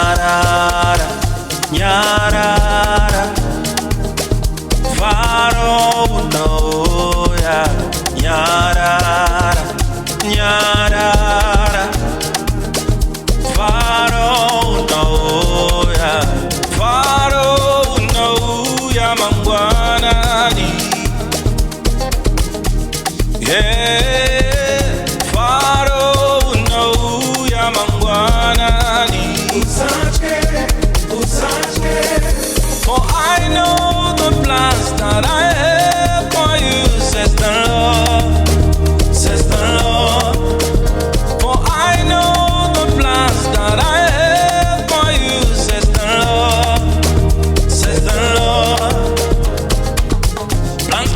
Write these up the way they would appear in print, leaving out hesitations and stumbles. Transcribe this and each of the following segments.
Nyarara, nyarara, Mufaro Unouya. Nyarara, nyarara, Mufaro Unouya. Mufaro Unouya mangwanani. Yeah, Mufaro Unouya mangwanani. For I know the plans that I have for you, says the Lord, says the Lord. For I know the plans that I have for you, says the Lord, says the Lord. Plans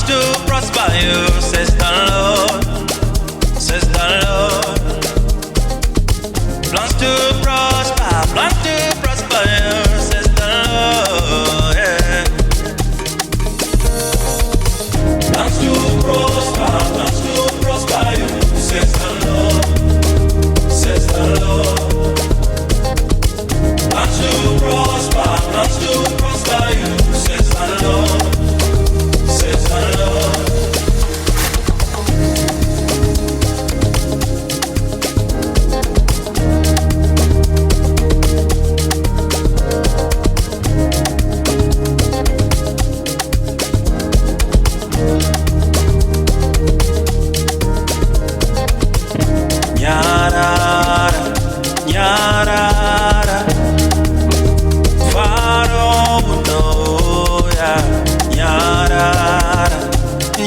to prosper you, says the Lord, says the Lord. Plans to prosper you, says the Lord, yeah. Plans to prosper you, says the Lord, says the Lord. Plans to prosper you, says the Lord, says the Lord. Nyarara, nyarara, Mufaro Unouya. Nyarara,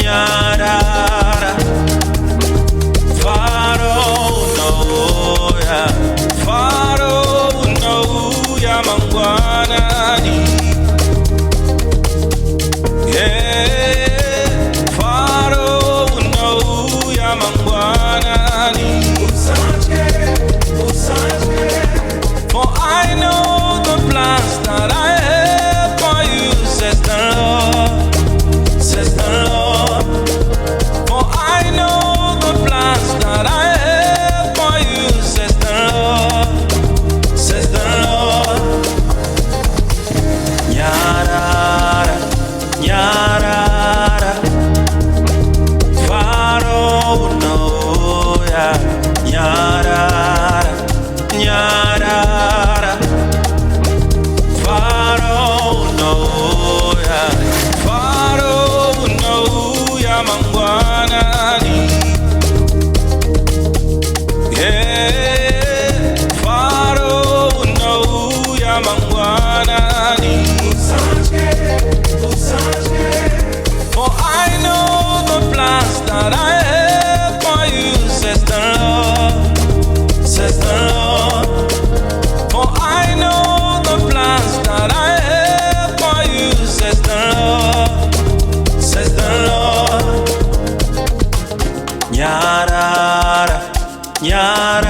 nyarara, Mufaro Unouya. Mufaro Unouya mangwanani. Yeah, Mufaro Unouya mangwanani. For I know the plans that I have for you, says the Lord, says the Lord. For I know the plans that I have for you, says the Lord, says the Lord. Nyarara, nyarara, Mufaro Unouya. Nyarara, nyarara, Mufaro Unouya. Mufaro Unouya mangwanani. Yeah, Mufaro Unouya mangwanani. For I know the plans that I have for you, says the Lord, says the Lord. For I know the plans that I have for you, says the Lord, says the Lord. Nyarara, nyarara.